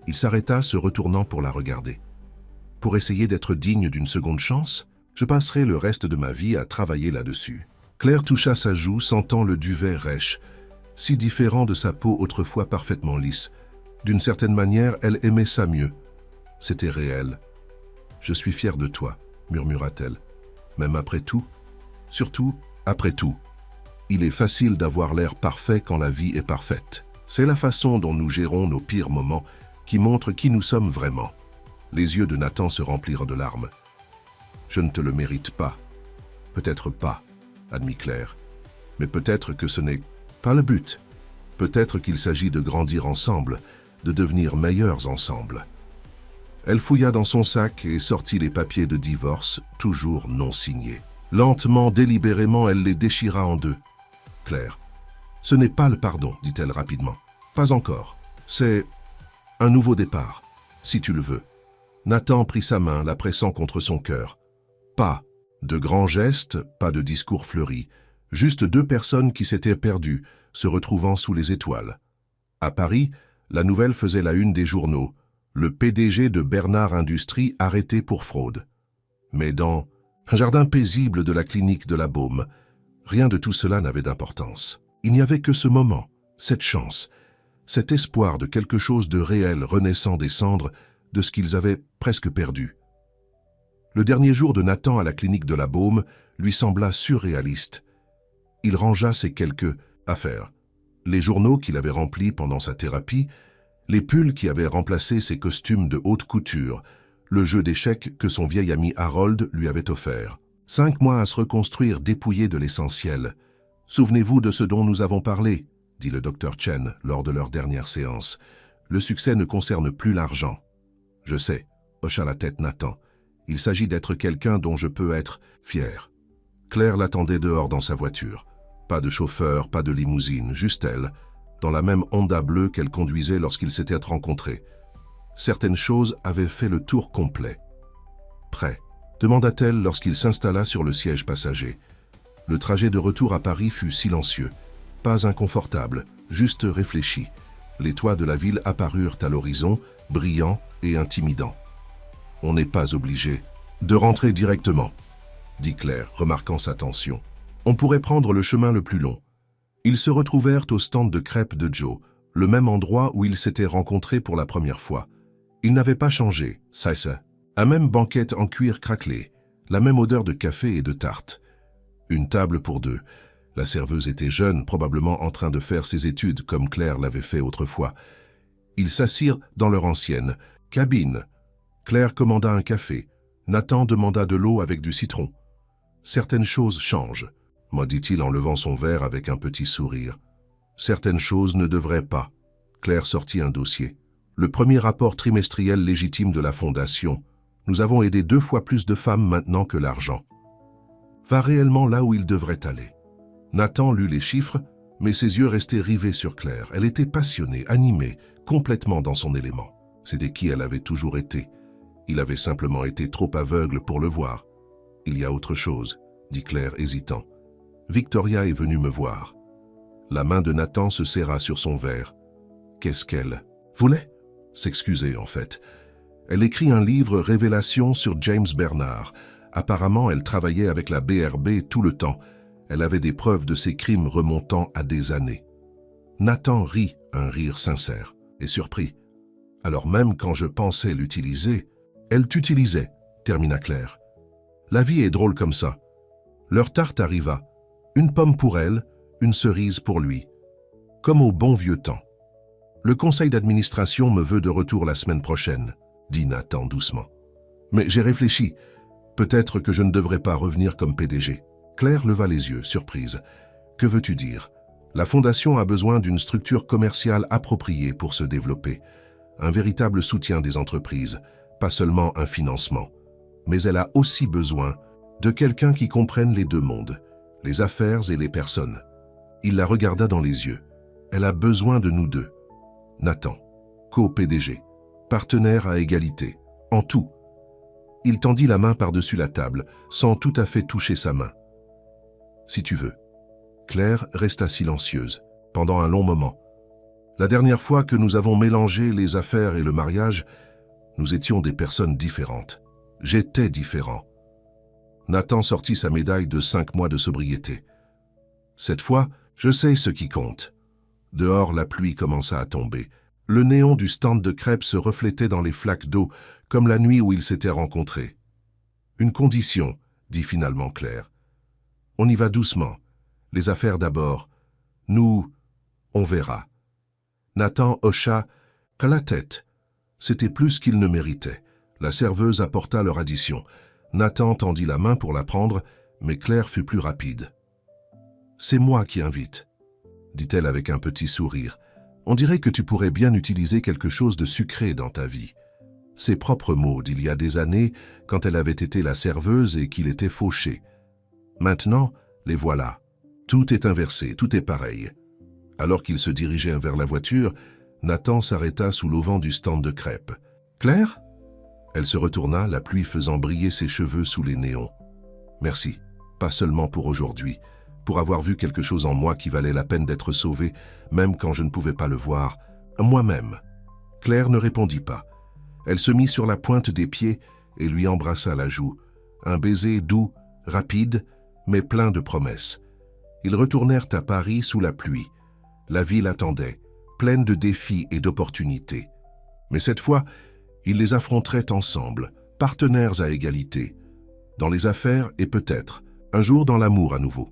S1: Il s'arrêta, se retournant pour la regarder. « Pour essayer d'être digne d'une seconde chance, je passerai le reste de ma vie à travailler là-dessus. » Claire toucha sa joue, sentant le duvet rêche, si différent de sa peau autrefois parfaitement lisse. D'une certaine manière, elle aimait ça mieux. C'était réel. « Je suis fière de toi, » murmura-t-elle. « Même après tout, surtout après tout. Il est facile d'avoir l'air parfait quand la vie est parfaite. C'est la façon dont nous gérons nos pires moments qui montre qui nous sommes vraiment. » Les yeux de Nathan se remplirent de larmes. « Je ne te le mérite pas. Peut-être pas, » admit Claire. « Mais peut-être que ce n'est pas le but. Peut-être qu'il s'agit de grandir ensemble, de devenir meilleurs ensemble. » Elle fouilla dans son sac et sortit les papiers de divorce, toujours non signés. Lentement, délibérément, elle les déchira en deux. « Claire, Ce n'est pas le pardon, dit-elle rapidement. Pas encore. C'est un nouveau départ, si tu le veux. Nathan prit sa main, la pressant contre son cœur. Pas de grands gestes, pas de discours fleuris, juste deux personnes qui s'étaient perdues, se retrouvant sous les étoiles. À Paris, la nouvelle faisait la une des journaux. Le PDG de Bernard Industries arrêté pour fraude. Mais dans un jardin paisible de la clinique de la Baume, rien de tout cela n'avait d'importance. Il n'y avait que ce moment, cette chance, cet espoir de quelque chose de réel renaissant des cendres de ce qu'ils avaient presque perdu. Le dernier jour de Nathan à la clinique de la Baume lui sembla surréaliste. Il rangea ses quelques affaires, les journaux qu'il avait remplis pendant sa thérapie, les pulls qui avaient remplacé ses costumes de haute couture, le jeu d'échecs que son vieil ami Harold lui avait offert. 5 mois à se reconstruire dépouillé de l'essentiel. « Souvenez-vous de ce dont nous avons parlé », dit le docteur Chen lors de leur dernière séance. « Le succès ne concerne plus l'argent. »« Je sais », hocha la tête Nathan. « Il s'agit d'être quelqu'un dont je peux être fier. » Claire l'attendait dehors dans sa voiture. Pas de chauffeur, pas de limousine, juste elle, dans la même Honda bleue qu'elle conduisait lorsqu'ils s'étaient rencontrés. Certaines choses avaient fait le tour complet. « Prêt ?» demanda-t-elle lorsqu'il s'installa sur le siège passager. Le trajet de retour à Paris fut silencieux, pas inconfortable, juste réfléchi. Les toits de la ville apparurent à l'horizon, brillants et intimidants. « On n'est pas obligé de rentrer directement », dit Claire, remarquant sa tension. « On pourrait prendre le chemin le plus long. » Ils se retrouvèrent au stand de crêpes de Joe, le même endroit où ils s'étaient rencontrés pour la première fois. Il n'avait pas changé, ça. Un même banquette en cuir craquelé, la même odeur de café et de tarte. Une table pour deux. La serveuse était jeune, probablement en train de faire ses études comme Claire l'avait fait autrefois. Ils s'assirent dans leur ancienne cabine. Claire commanda un café. Nathan demanda de l'eau avec du citron. « Certaines choses changent », me dit-il en levant son verre avec un petit sourire. « Certaines choses ne devraient pas. » Claire sortit un dossier. Le premier rapport trimestriel légitime de la Fondation. Nous avons aidé 2 fois plus de femmes maintenant que l'argent. Va réellement là où il devrait aller. Nathan lut les chiffres, mais ses yeux restaient rivés sur Claire. Elle était passionnée, animée, complètement dans son élément. C'était qui elle avait toujours été. Il avait simplement été trop aveugle pour le voir. « Il y a autre chose », dit Claire hésitant. « Victoria est venue me voir. » La main de Nathan se serra sur son verre. Qu'est-ce qu'elle voulait? S'excuser en fait. Elle écrit un livre Révélation sur James Bernard. Apparemment, elle travaillait avec la BRB tout le temps. Elle avait des preuves de ses crimes remontant à des années. Nathan rit, un rire sincère, et surpris. Alors même quand je pensais l'utiliser, elle t'utilisait, termina Claire. La vie est drôle comme ça. Leur tarte arriva. Une pomme pour elle, une cerise pour lui. Comme au bon vieux temps. Le conseil d'administration me veut de retour la semaine prochaine, dit Nathan doucement. Mais j'ai réfléchi. Peut-être que je ne devrais pas revenir comme PDG. Claire leva les yeux, surprise. Que veux-tu dire? La Fondation a besoin d'une structure commerciale appropriée pour se développer. Un véritable soutien des entreprises, pas seulement un financement. Mais elle a aussi besoin de quelqu'un qui comprenne les deux mondes, les affaires et les personnes. Il la regarda dans les yeux. Elle a besoin de nous deux. Nathan, co-PDG, partenaire à égalité, en tout. Il tendit la main par-dessus la table, sans tout à fait toucher sa main. Si tu veux. Claire resta silencieuse, pendant un long moment. La dernière fois que nous avons mélangé les affaires et le mariage, nous étions des personnes différentes. J'étais différent. Nathan sortit sa médaille de 5 mois de sobriété. Cette fois, je sais ce qui compte. Dehors, la pluie commença à tomber. Le néon du stand de crêpes se reflétait dans les flaques d'eau, comme la nuit où ils s'étaient rencontrés. Une condition, dit finalement Claire. On y va doucement. Les affaires d'abord. Nous, on verra. Nathan hocha la tête. C'était plus qu'il ne méritait. La serveuse apporta leur addition. Nathan tendit la main pour la prendre, mais Claire fut plus rapide. « C'est moi qui invite », dit-elle avec un petit sourire. « On dirait que tu pourrais bien utiliser quelque chose de sucré dans ta vie. » Ses propres mots d'il y a des années, quand elle avait été la serveuse et qu'il était fauché. Maintenant, les voilà. Tout est inversé, tout est pareil. Alors qu'il se dirigeait vers la voiture, Nathan s'arrêta sous l'auvent du stand de crêpes. « Claire ?» Elle se retourna, la pluie faisant briller ses cheveux sous les néons. « Merci, pas seulement pour aujourd'hui, pour avoir vu quelque chose en moi qui valait la peine d'être sauvé, même quand je ne pouvais pas le voir, moi-même. » Claire ne répondit pas. Elle se mit sur la pointe des pieds et lui embrassa la joue. Un baiser doux, rapide, mais plein de promesses. Ils retournèrent à Paris sous la pluie. La ville attendait, pleine de défis et d'opportunités. Mais cette fois, ils les affronteraient ensemble, partenaires à égalité, dans les affaires et peut-être, un jour dans l'amour à nouveau.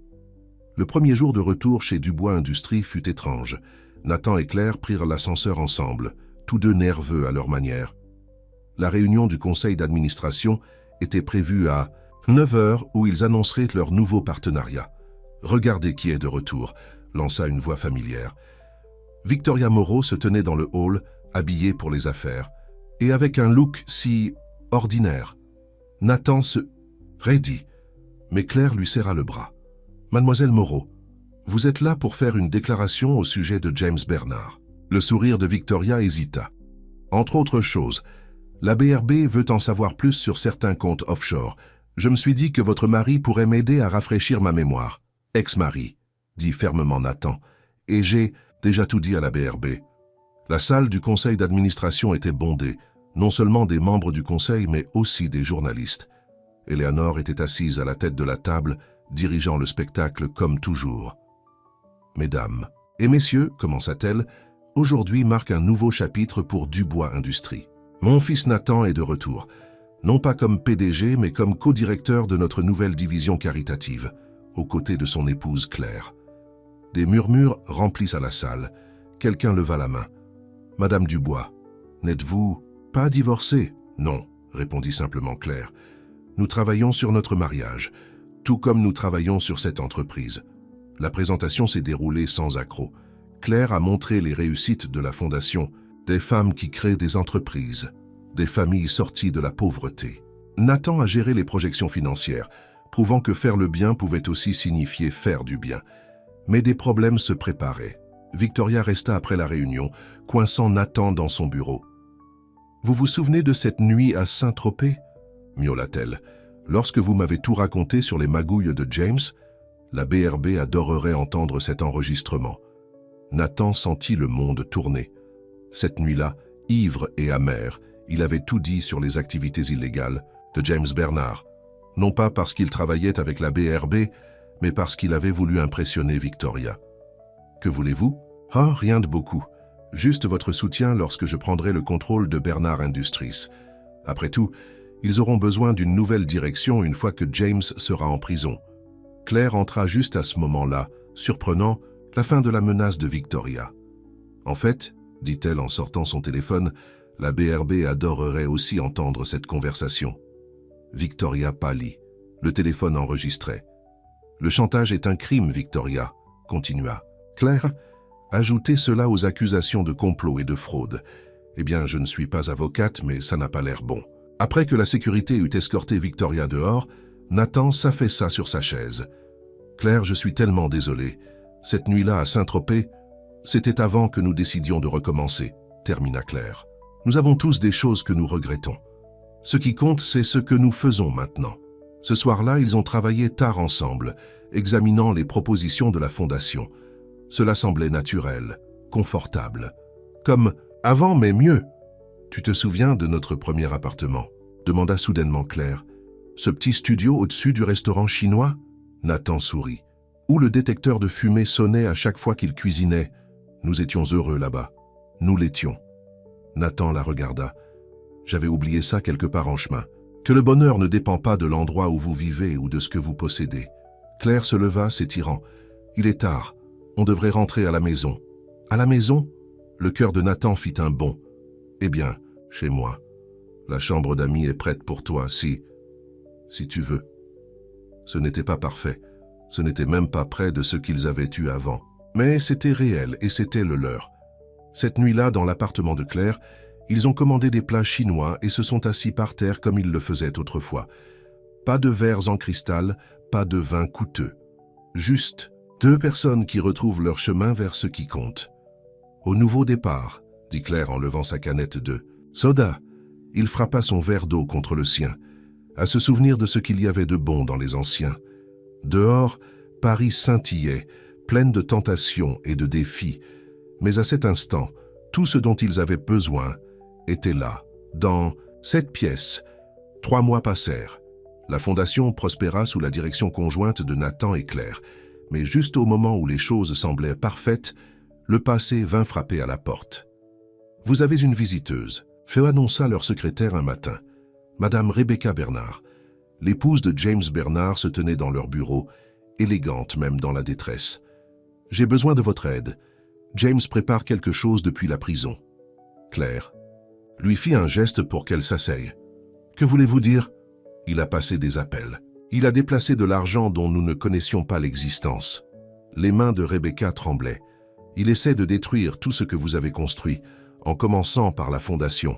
S1: Le premier jour de retour chez Dubois Industries fut étrange. Nathan et Claire prirent l'ascenseur ensemble, tous deux nerveux à leur manière. La réunion du conseil d'administration était prévue à 9 heures où ils annonceraient leur nouveau partenariat. « Regardez qui est de retour », lança une voix familière. Victoria Moreau se tenait dans le hall, habillée pour les affaires, et avec un look si ordinaire. Nathan se raidit, mais Claire lui serra le bras. « Mademoiselle Moreau, vous êtes là pour faire une déclaration au sujet de James Bernard. » Le sourire de Victoria hésita. « Entre autres choses, la BRB veut en savoir plus sur certains comptes offshore. Je me suis dit que votre mari pourrait m'aider à rafraîchir ma mémoire. » « Ex-mari, » dit fermement Nathan, « et j'ai déjà tout dit à la BRB. » La salle du conseil d'administration était bondée, non seulement des membres du conseil, mais aussi des journalistes. Éléanore était assise à la tête de la table, dirigeant le spectacle comme toujours. « Mesdames et messieurs, commença-t-elle, aujourd'hui marque un nouveau chapitre pour Dubois Industries. Mon fils Nathan est de retour, non pas comme PDG, mais comme co-directeur de notre nouvelle division caritative, aux côtés de son épouse Claire. » Des murmures remplissent la salle. Quelqu'un leva la main. « Madame Dubois, n'êtes-vous pas divorcée ?»« Non, » répondit simplement Claire. « Nous travaillons sur notre mariage, tout comme nous travaillons sur cette entreprise. » La présentation s'est déroulée sans accroc. Claire a montré les réussites de la Fondation, des femmes qui créent des entreprises, des familles sorties de la pauvreté. Nathan a géré les projections financières, prouvant que faire le bien pouvait aussi signifier faire du bien. Mais des problèmes se préparaient. Victoria resta après la réunion, coinçant Nathan dans son bureau. « Vous vous souvenez de cette nuit à Saint-Tropez » miaula-t-elle. « Lorsque vous m'avez tout raconté sur les magouilles de James, la BRB adorerait entendre cet enregistrement. » Nathan sentit le monde tourner. Cette nuit-là, ivre et amer, il avait tout dit sur les activités illégales de James Bernard. Non pas parce qu'il travaillait avec la BRB, mais parce qu'il avait voulu impressionner Victoria. « Que voulez-vous ?»« Ah, rien de beaucoup. Juste votre soutien lorsque je prendrai le contrôle de Bernard Industries. Après tout, ils auront besoin d'une nouvelle direction une fois que James sera en prison. » Claire entra juste à ce moment-là, surprenant, la fin de la menace de Victoria. « En fait, » dit-elle en sortant son téléphone, « la BRB adorerait aussi entendre cette conversation. » Victoria pâlit. Le téléphone enregistrait. « Le chantage est un crime, Victoria, » continua. Claire, ajoutez cela aux accusations de complot et de fraude. Eh bien, je ne suis pas avocate, mais ça n'a pas l'air bon. Après que la sécurité eut escorté Victoria dehors, Nathan s'affaissa sur sa chaise. Claire, je suis tellement désolé. Cette nuit-là à Saint-Tropez, c'était avant que nous décidions de recommencer, termina Claire. Nous avons tous des choses que nous regrettons. Ce qui compte, c'est ce que nous faisons maintenant. Ce soir-là, ils ont travaillé tard ensemble, examinant les propositions de la Fondation. Cela semblait naturel, confortable. Comme « avant, mais mieux ». « Tu te souviens de notre premier appartement ?» demanda soudainement Claire. « Ce petit studio au-dessus du restaurant chinois ?» Nathan sourit. « Où le détecteur de fumée sonnait à chaque fois qu'il cuisinait. Nous étions heureux là-bas. Nous l'étions. » Nathan la regarda. « J'avais oublié ça quelque part en chemin. Que le bonheur ne dépend pas de l'endroit où vous vivez ou de ce que vous possédez. » Claire se leva, s'étirant. « Il est tard. On devrait rentrer à la maison. » « À la maison ?» Le cœur de Nathan fit un bond. « Eh bien, chez moi. La chambre d'amis est prête pour toi, si tu veux. » Ce n'était pas parfait. Ce n'était même pas près de ce qu'ils avaient eu avant. Mais c'était réel et c'était le leur. Cette nuit-là, dans l'appartement de Claire, ils ont commandé des plats chinois et se sont assis par terre comme ils le faisaient autrefois. Pas de verres en cristal, pas de vin coûteux. Juste Deux personnes qui retrouvent leur chemin vers ce qui compte. Au nouveau départ, dit Claire en levant sa canette de soda. Il frappa son verre d'eau contre le sien, à se souvenir de ce qu'il y avait de bon dans les anciens. Dehors, Paris scintillait, pleine de tentations et de défis, mais à cet instant, tout ce dont ils avaient besoin était là, dans cette pièce. 3 mois passèrent. La fondation prospéra sous la direction conjointe de Nathan et Claire, mais juste au moment où les choses semblaient parfaites, le passé vint frapper à la porte. « Vous avez une visiteuse », annonça leur secrétaire un matin. Madame Rebecca Bernard, l'épouse de James Bernard, se tenait dans leur bureau, élégante même dans la détresse. « J'ai besoin de votre aide. James prépare quelque chose depuis la prison. » Claire lui fit un geste pour qu'elle s'asseye. « Que voulez-vous dire ?» Il a passé des appels. Il a déplacé de l'argent dont nous ne connaissions pas l'existence. Les mains de Rebecca tremblaient. Il essaie de détruire tout ce que vous avez construit, en commençant par la fondation.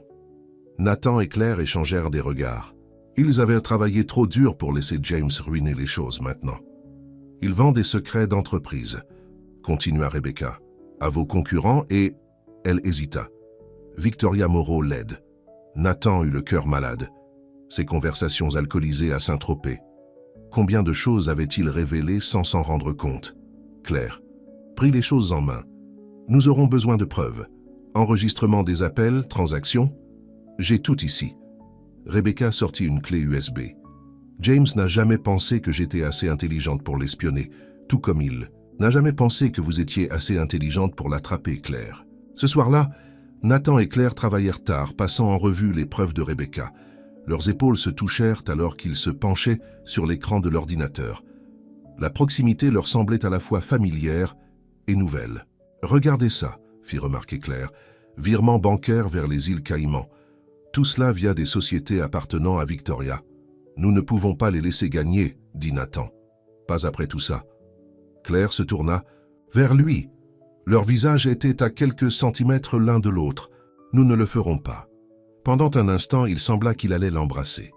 S1: Nathan et Claire échangèrent des regards. Ils avaient travaillé trop dur pour laisser James ruiner les choses maintenant. Il vend des secrets d'entreprise, continua Rebecca, à vos concurrents et... Elle hésita. Victoria Moreau l'aide. Nathan eut le cœur malade. Ses conversations alcoolisées à Saint-Tropez. Combien de choses avait-il révélées sans s'en rendre compte? Claire prit les choses en main. Nous aurons besoin de preuves. Enregistrement des appels, transactions. J'ai tout ici. Rebecca sortit une clé USB. James n'a jamais pensé que j'étais assez intelligente pour l'espionner, tout comme il n'a jamais pensé que vous étiez assez intelligente pour l'attraper, Claire. Ce soir-là, Nathan et Claire travaillèrent tard, passant en revue les preuves de Rebecca. Leurs épaules se touchèrent alors qu'ils se penchaient sur l'écran de l'ordinateur. La proximité leur semblait à la fois familière et nouvelle. « Regardez ça », fit remarquer Claire. « Virement bancaire vers les îles Caïmans. Tout cela via des sociétés appartenant à Victoria. Nous ne pouvons pas les laisser gagner, dit Nathan. Pas après tout ça. » Claire se tourna vers lui. Leurs visages étaient à quelques centimètres l'un de l'autre. « Nous ne le ferons pas. » Pendant un instant, il sembla qu'il allait l'embrasser.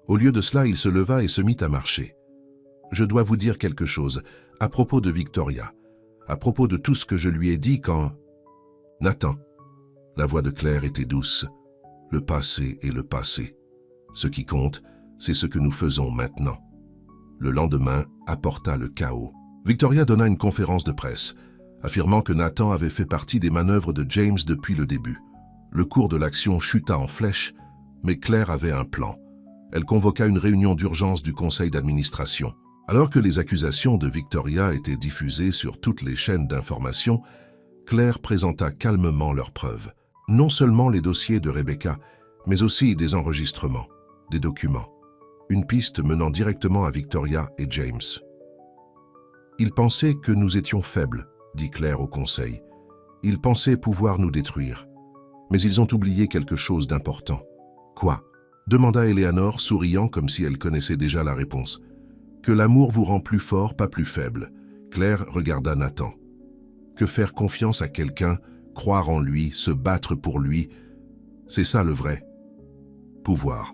S1: Au lieu de cela, il se leva et se mit à marcher. « Je dois vous dire quelque chose à propos de Victoria, à propos de tout ce que je lui ai dit quand... » Nathan. La voix de Claire était douce. Le passé est le passé. Ce qui compte, c'est ce que nous faisons maintenant. Le lendemain apporta le chaos. Victoria donna une conférence de presse, affirmant que Nathan avait fait partie des manœuvres de James depuis le début. Le cours de l'action chuta en flèche, mais Claire avait un plan. Elle convoqua une réunion d'urgence du conseil d'administration. Alors que les accusations de Victoria étaient diffusées sur toutes les chaînes d'information, Claire présenta calmement leurs preuves. Non seulement les dossiers de Rebecca, mais aussi des enregistrements, des documents. Une piste menant directement à Victoria et James. « Ils pensaient que nous étions faibles, » dit Claire au conseil. « Ils pensaient pouvoir nous détruire. Mais ils ont oublié quelque chose d'important. »« Quoi ?» demanda Eleanor, souriant comme si elle connaissait déjà la réponse. « Que l'amour vous rend plus fort, pas plus faible. » Claire regarda Nathan. « Que faire confiance à quelqu'un, croire en lui, se battre pour lui, c'est ça le vrai. » Pouvoir.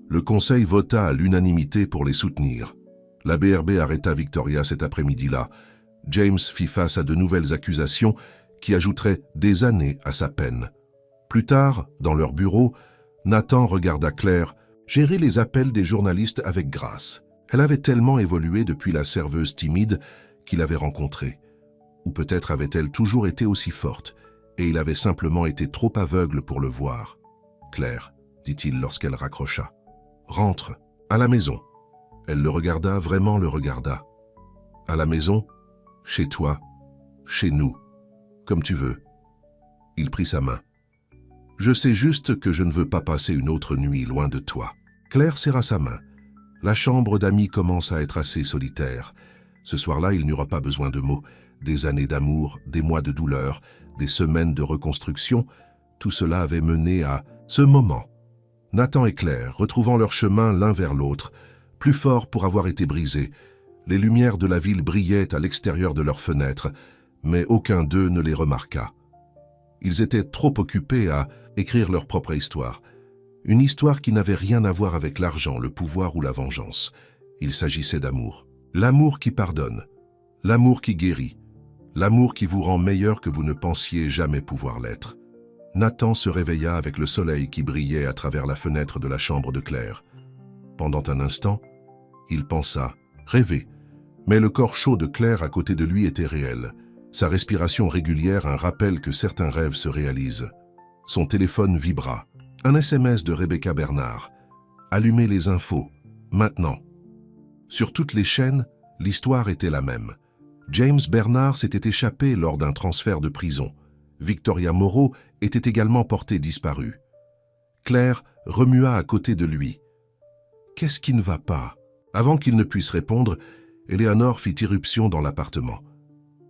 S1: Le conseil vota à l'unanimité pour les soutenir. La BRB arrêta Victoria cet après-midi-là. James fit face à de nouvelles accusations qui ajouteraient des années à sa peine. Plus tard, dans leur bureau, Nathan regarda Claire gérer les appels des journalistes avec grâce. Elle avait tellement évolué depuis la serveuse timide qu'il avait rencontrée. Ou peut-être avait-elle toujours été aussi forte, et il avait simplement été trop aveugle pour le voir. « Claire, » dit-il lorsqu'elle raccrocha. « Rentre, à la maison. » Elle le regarda, vraiment le regarda. « À la maison, chez toi, chez nous, comme tu veux. » Il prit sa main. « Je sais juste que je ne veux pas passer une autre nuit loin de toi. » Claire serra sa main. La chambre d'amis commence à être assez solitaire. Ce soir-là, il n'y aura pas besoin de mots. Des années d'amour, des mois de douleur, des semaines de reconstruction, tout cela avait mené à ce moment. Nathan et Claire, retrouvant leur chemin l'un vers l'autre, plus forts pour avoir été brisés. Les lumières de la ville brillaient à l'extérieur de leurs fenêtres, mais aucun d'eux ne les remarqua. Ils étaient trop occupés à écrire leur propre histoire. Une histoire qui n'avait rien à voir avec l'argent, le pouvoir ou la vengeance. Il s'agissait d'amour. L'amour qui pardonne. L'amour qui guérit. L'amour qui vous rend meilleur que vous ne pensiez jamais pouvoir l'être. Nathan se réveilla avec le soleil qui brillait à travers la fenêtre de la chambre de Claire. Pendant un instant, il pensa, rêver. Mais le corps chaud de Claire à côté de lui était réel. Sa respiration régulière, un rappel que certains rêves se réalisent. Son téléphone vibra. Un SMS de Rebecca Bernard. Allumez les infos, maintenant. Sur toutes les chaînes, l'histoire était la même. James Bernard s'était échappé lors d'un transfert de prison. Victoria Moreau était également portée disparue. Claire remua à côté de lui. Qu'est-ce qui ne va pas? Avant qu'il ne puisse répondre, Eleanor fit irruption dans l'appartement.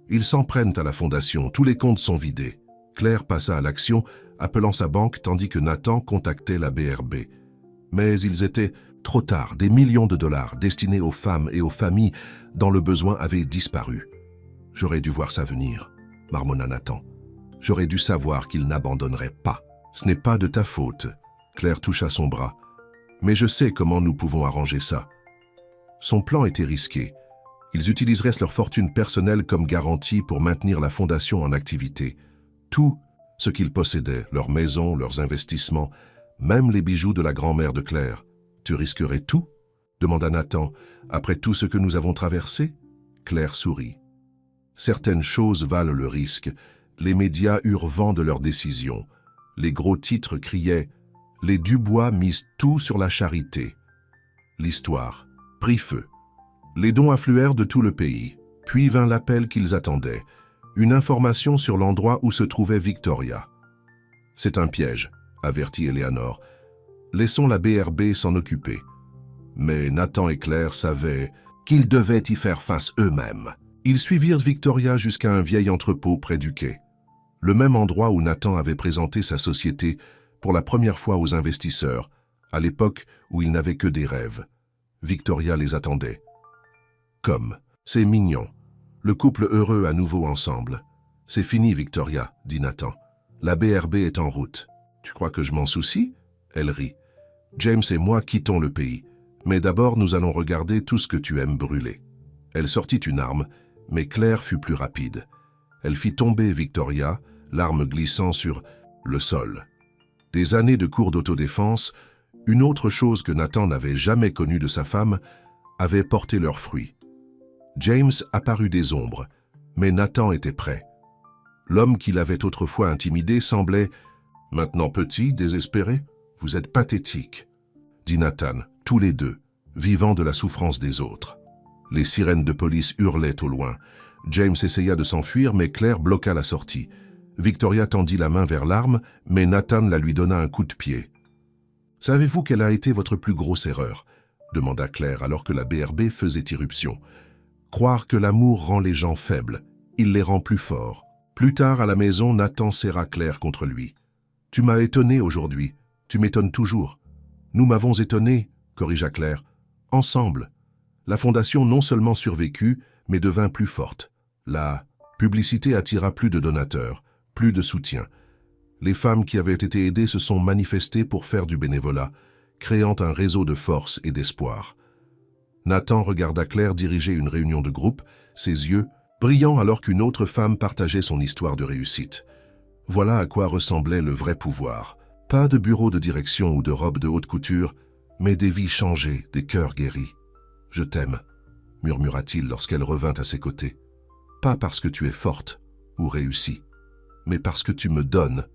S1: Ils s'en prennent à la fondation, tous les comptes sont vidés. Claire passa à l'action, appelant sa banque tandis que Nathan contactait la BRB. Mais ils étaient trop tard, des millions de dollars destinés aux femmes et aux familles dans le besoin avaient disparu. J'aurais dû voir ça venir, marmonna Nathan. J'aurais dû savoir qu'il n'abandonnerait pas. Ce n'est pas de ta faute. Claire toucha son bras. Mais je sais comment nous pouvons arranger ça. Son plan était risqué. Ils utiliseraient leur fortune personnelle comme garantie pour maintenir la fondation en activité. Tout ce qu'ils possédaient, leurs maisons, leurs investissements, même les bijoux de la grand-mère de Claire. Tu risquerais tout? Demanda Nathan. Après tout ce que nous avons traversé? Claire sourit. Certaines choses valent le risque. Les médias eurent vent de leurs décisions. Les gros titres criaient « Les Dubois misent tout sur la charité ». L'histoire prit feu. Les dons affluèrent de tout le pays. Puis vint l'appel qu'ils attendaient. Une information sur l'endroit où se trouvait Victoria. « C'est un piège », avertit Eleanor. « Laissons la BRB s'en occuper. » Mais Nathan et Claire savaient qu'ils devaient y faire face eux-mêmes. Ils suivirent Victoria jusqu'à un vieil entrepôt près du quai. Le même endroit où Nathan avait présenté sa société pour la première fois aux investisseurs, à l'époque où il n'avait que des rêves. Victoria les attendait. Comme, c'est mignon. Le couple heureux à nouveau ensemble. C'est fini, Victoria, dit Nathan. La BRB est en route. Tu crois que je m'en soucie? Elle rit. James et moi quittons le pays. Mais d'abord, nous allons regarder tout ce que tu aimes brûler. Elle sortit une arme, mais Claire fut plus rapide. Elle fit tomber Victoria, l'arme glissant sur le sol. Des années de cours d'autodéfense, une autre chose que Nathan n'avait jamais connue de sa femme, avait porté leurs fruits. James apparut des ombres, mais Nathan était prêt. L'homme qui l'avait autrefois intimidé semblait, maintenant petit, désespéré. « Vous êtes pathétique », dit Nathan, tous les deux, vivant de la souffrance des autres. Les sirènes de police hurlaient au loin. James essaya de s'enfuir, mais Claire bloqua la sortie. Victoria tendit la main vers l'arme, mais Nathan la lui donna un coup de pied. « Savez-vous quelle a été votre plus grosse erreur ?» demanda Claire alors que la BRB faisait irruption. « Croire que l'amour rend les gens faibles, il les rend plus forts. » Plus tard à la maison, Nathan serra Claire contre lui. « Tu m'as étonné aujourd'hui. Tu m'étonnes toujours. »« Nous m'avons étonné, » corrigea Claire. « Ensemble. » La fondation non seulement survécut, mais devint plus forte. La publicité attira plus de donateurs, plus de soutien. Les femmes qui avaient été aidées se sont manifestées pour faire du bénévolat, créant un réseau de force et d'espoir. Nathan regarda Claire diriger une réunion de groupe, ses yeux brillants alors qu'une autre femme partageait son histoire de réussite. Voilà à quoi ressemblait le vrai pouvoir. Pas de bureau de direction ou de robe de haute couture, mais des vies changées, des cœurs guéris. « Je t'aime », murmura-t-il lorsqu'elle revint à ses côtés. « Pas parce que tu es forte ou réussie, mais parce que tu me donnes